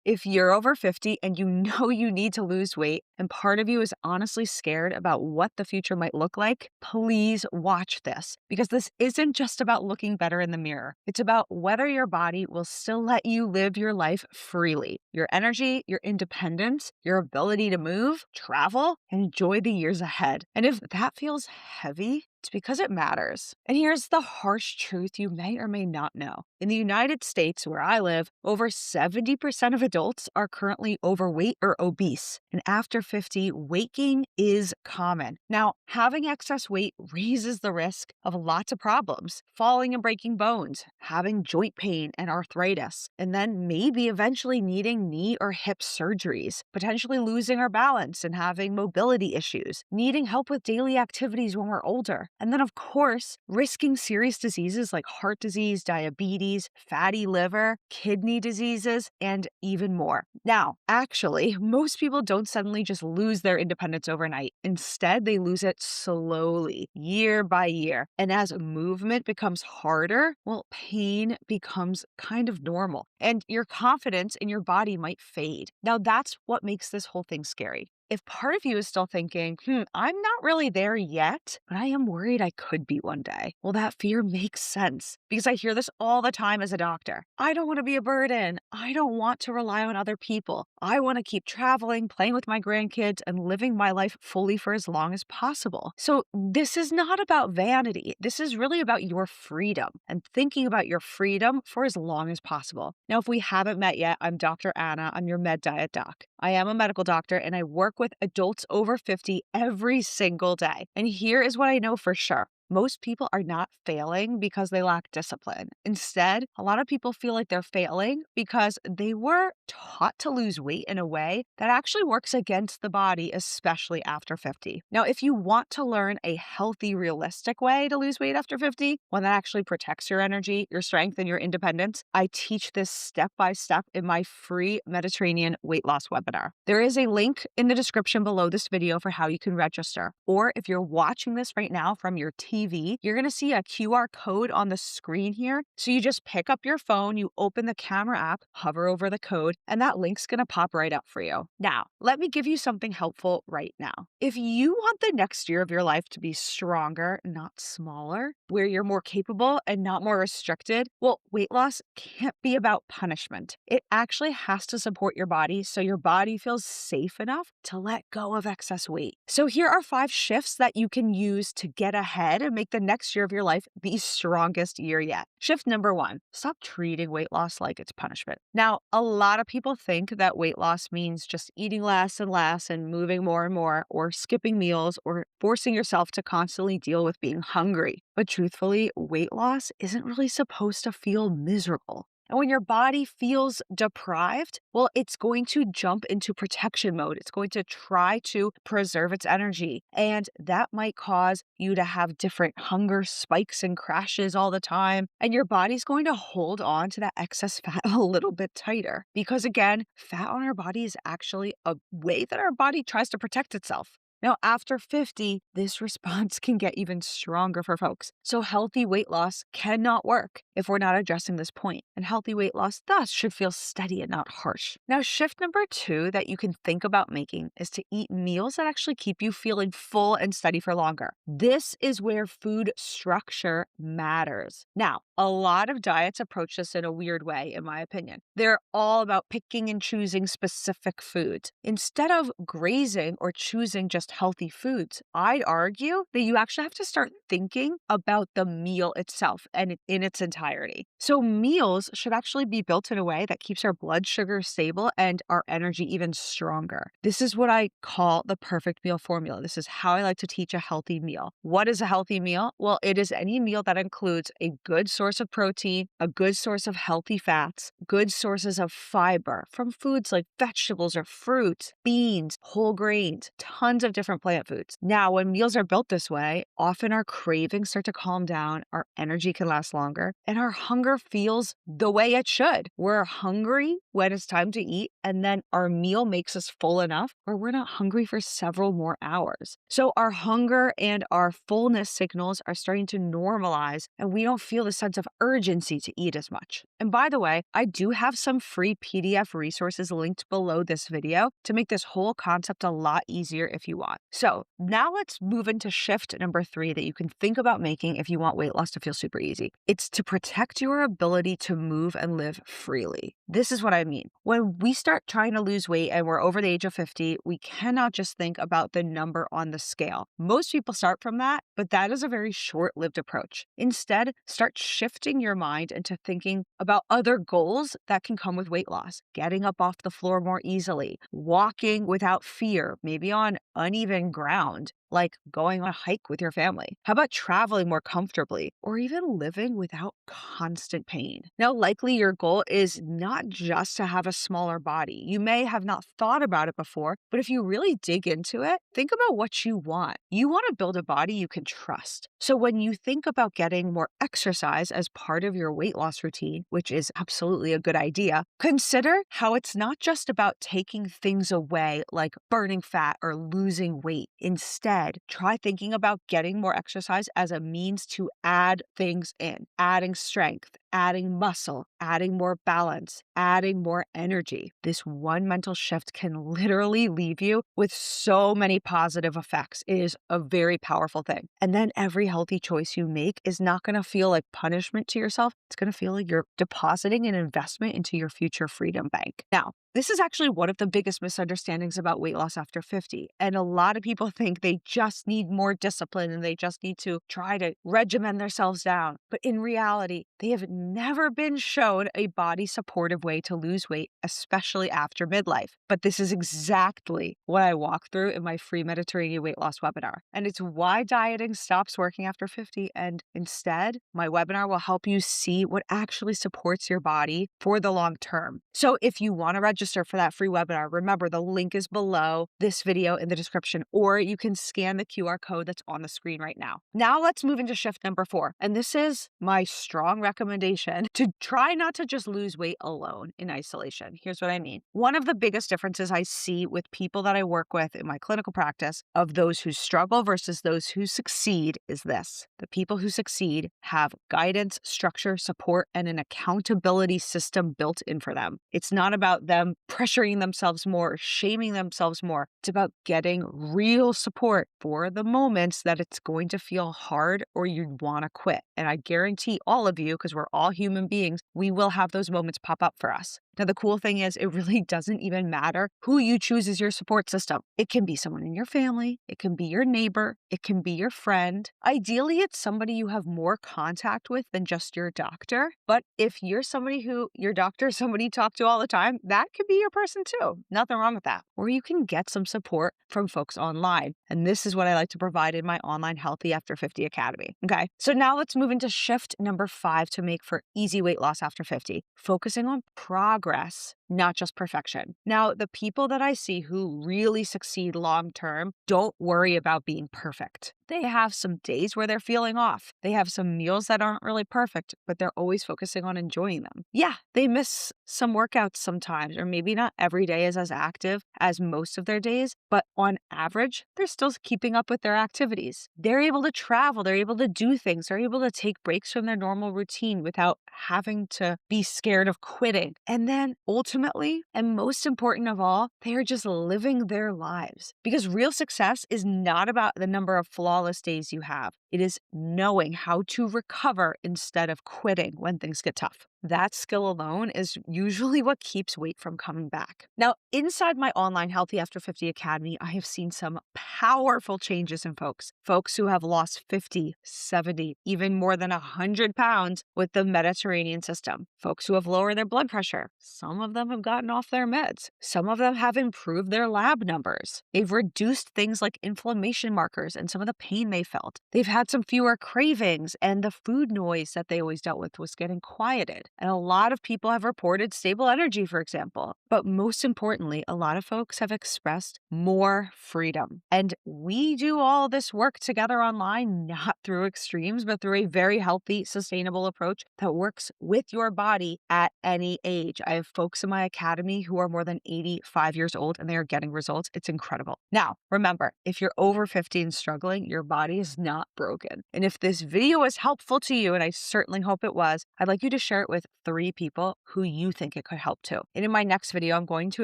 If you're over 50 and you know you need to lose weight, and part of you is honestly scared about what the future might look like, please watch this because this isn't just about looking better in the mirror. It's about whether your body will still let you live your life freely. Your energy, your independence, your ability to move, travel, and enjoy the years ahead. And if that feels heavy, it's because it matters. And here's the harsh truth you may or may not know. In the United States, where I live, over 70% of adults are currently overweight or obese. And after 50, weight gain is common. Now, having excess weight raises the risk of lots of problems, falling and breaking bones, having joint pain and arthritis, and then maybe eventually needing knee or hip surgeries, potentially losing our balance and having mobility issues, needing help with daily activities when we're older. And then, of course, risking serious diseases like heart disease, diabetes, fatty liver, kidney diseases, and even more. Now, actually, most people don't suddenly just lose their independence overnight. Instead, they lose it slowly, year by year. And as movement becomes harder, well, pain becomes kind of normal, and your confidence in your body might fade. Now, that's what makes this whole thing scary. If part of you is still thinking, I'm not really there yet, but I am worried I could be one day. Well, that fear makes sense because I hear this all the time as a doctor. I don't want to be a burden. I don't want to rely on other people. I want to keep traveling, playing with my grandkids, and living my life fully for as long as possible. So this is not about vanity. This is really about your freedom and thinking about your freedom for as long as possible. Now, if we haven't met yet, I'm Dr. Anna. I'm your med diet doc. I am a medical doctor and I work with adults over 50 every single day. And here is what I know for sure. Most people are not failing because they lack discipline. Instead, a lot of people feel like they're failing because they were taught to lose weight in a way that actually works against the body, especially after 50. Now, if you want to learn a healthy, realistic way to lose weight after 50, one that actually protects your energy, your strength, and your independence, I teach this step by step in my free Mediterranean weight loss webinar. There is a link in the description below this video for how you can register. Or if you're watching this right now from your TV, you're going to see a QR code on the screen here. So you just pick up your phone, you open the camera app, hover over the code, and that link's going to pop right up for you. Now, let me give you something helpful right now. If you want the next year of your life to be stronger, not smaller, where you're more capable and not more restricted, well, weight loss can't be about punishment. It actually has to support your body so your body feels safe enough to let go of excess weight. So here are 5 shifts that you can use to get ahead and make the next year of your life the strongest year yet. Shift number 1, stop treating weight loss like it's punishment. Now, a lot of people think that weight loss means just eating less and moving more and more, or skipping meals, or forcing yourself to constantly deal with being hungry. But truthfully, weight loss isn't really supposed to feel miserable. And when your body feels deprived, well, it's going to jump into protection mode. It's going to try to preserve its energy. And that might cause you to have different hunger spikes and crashes all the time. And your body's going to hold on to that excess fat a little bit tighter. Because again, fat on our body is actually a way that our body tries to protect itself. Now, after 50, this response can get even stronger for folks. So healthy weight loss cannot work if we're not addressing this point. And healthy weight loss thus should feel steady and not harsh. Now, shift number 2 that you can think about making is to eat meals that actually keep you feeling full and steady for longer. This is where food structure matters. Now, a lot of diets approach this in a weird way, in my opinion. They're all about picking and choosing specific foods. Instead of grazing or choosing just healthy foods, I'd argue that you actually have to start thinking about the meal itself and in its entirety. So meals should actually be built in a way that keeps our blood sugar stable and our energy even stronger. This is what I call the perfect meal formula. This is how I like to teach a healthy meal. What is a healthy meal? Well, it is any meal that includes a good source of protein, a good source of healthy fats, good sources of fiber from foods like vegetables or fruits, beans, whole grains, tons of different plant foods. Now, when meals are built this way, often our cravings start to calm down, our energy can last longer, and our hunger feels the way it should. We're hungry when it's time to eat, and then our meal makes us full enough where we're not hungry for several more hours. So our hunger and our fullness signals are starting to normalize, and we don't feel the sense of urgency to eat as much. And by the way, I do have some free PDF resources linked below this video to make this whole concept a lot easier if you want. So now let's move into shift number 3 that you can think about making if you want weight loss to feel super easy. It's to protect your ability to move and live freely. This is what I mean. When we start trying to lose weight and we're over the age of 50, we cannot just think about the number on the scale. Most people start from that, but that is a very short-lived approach. Instead, start shifting your mind into thinking about other goals that can come with weight loss. Getting up off the floor more easily, walking without fear, maybe on uneven ground, like going on a hike with your family. How about traveling more comfortably or even living without constant pain? Now, likely your goal is not just to have a smaller body. You may have not thought about it before, but if you really dig into it, think about what you want. You want to build a body you can trust. So when you think about getting more exercise as part of your weight loss routine, which is absolutely a good idea, consider how it's not just about taking things away like burning fat or losing weight. Instead, try thinking about getting more exercise as a means to add things in, adding strength, adding muscle, adding more balance, adding more energy. This one mental shift can literally leave you with so many positive effects. It is a very powerful thing. And then every healthy choice you make is not going to feel like punishment to yourself. It's going to feel like you're depositing an investment into your future freedom bank. Now, this is actually one of the biggest misunderstandings about weight loss after 50. And a lot of people think they just need more discipline and they just need to try to regimen themselves down. But in reality, they have never been shown a body supportive way to lose weight, especially after midlife. But this is exactly what I walk through in my free Mediterranean weight loss webinar. And it's why dieting stops working after 50. And instead, my webinar will help you see what actually supports your body for the long term. So if you want to register for that free webinar, remember the link is below this video in the description, or you can scan the QR code that's on the screen right now. Now let's move into shift number 4. And this is my strong recommendation to try not to just lose weight alone in isolation. Here's what I mean. One of the biggest differences I see with people that I work with in my clinical practice of those who struggle versus those who succeed is this. The people who succeed have guidance, structure, support, and an accountability system built in for them. It's not about them pressuring themselves more, shaming themselves more. It's about getting real support for the moments that it's going to feel hard or you want to quit. And I guarantee all of you, because we're all human beings, we will have those moments pop up for us. Now, the cool thing is it really doesn't even matter who you choose as your support system. It can be someone in your family. It can be your neighbor. It can be your friend. Ideally, it's somebody you have more contact with than just your doctor. But if you're somebody who your doctor is somebody you talk to all the time, that could be your person too. Nothing wrong with that. Or you can get some support from folks online. And this is what I like to provide in my online Healthy After 50 Academy. Okay, so now let's move into shift number 5 to make for easy weight loss after 50, focusing on progress, not just perfection. Now, the people that I see who really succeed long term don't worry about being perfect. They have some days where they're feeling off. They have some meals that aren't really perfect, but they're always focusing on enjoying them. Yeah, they miss some workouts sometimes, or maybe not every day is as active as most of their days, but on average, they're still keeping up with their activities. They're able to travel, they're able to do things, they're able to take breaks from their normal routine without having to be scared of quitting. And then ultimately, and most important of all, they are just living their lives. Because real success is not about the number of flawless days you have. It is knowing how to recover instead of quitting when things get tough. That skill alone is usually what keeps weight from coming back. Now, inside my online Healthy After 50 Academy, I have seen some powerful changes in folks who have lost 50, 70, even more than 100 pounds with the Mediterranean system. Folks who have lowered their blood pressure. Some of them have gotten off their meds. Some of them have improved their lab numbers. They've reduced things like inflammation markers and some of the pain they felt. They've had had some fewer cravings, and the food noise that they always dealt with was getting quieted. And a lot of people have reported stable energy, for example. But most importantly, a lot of folks have expressed more freedom. And we do all this work together online, not through extremes, but through a very healthy, sustainable approach that works with your body at any age. I have folks in my academy who are more than 85 years old and they are getting results. It's incredible. Now, remember, if you're over 50 and struggling, your body is not broken. And if this video is helpful to you, and I certainly hope it was, I'd like you to share it with 3 people who you think it could help too. And in my next video, I'm going to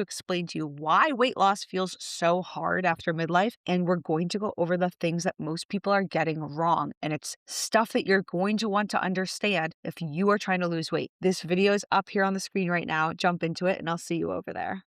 explain to you why weight loss feels so hard after midlife. And we're going to go over the things that most people are getting wrong. And it's stuff that you're going to want to understand if you are trying to lose weight. This video is up here on the screen right now. Jump into it and I'll see you over there.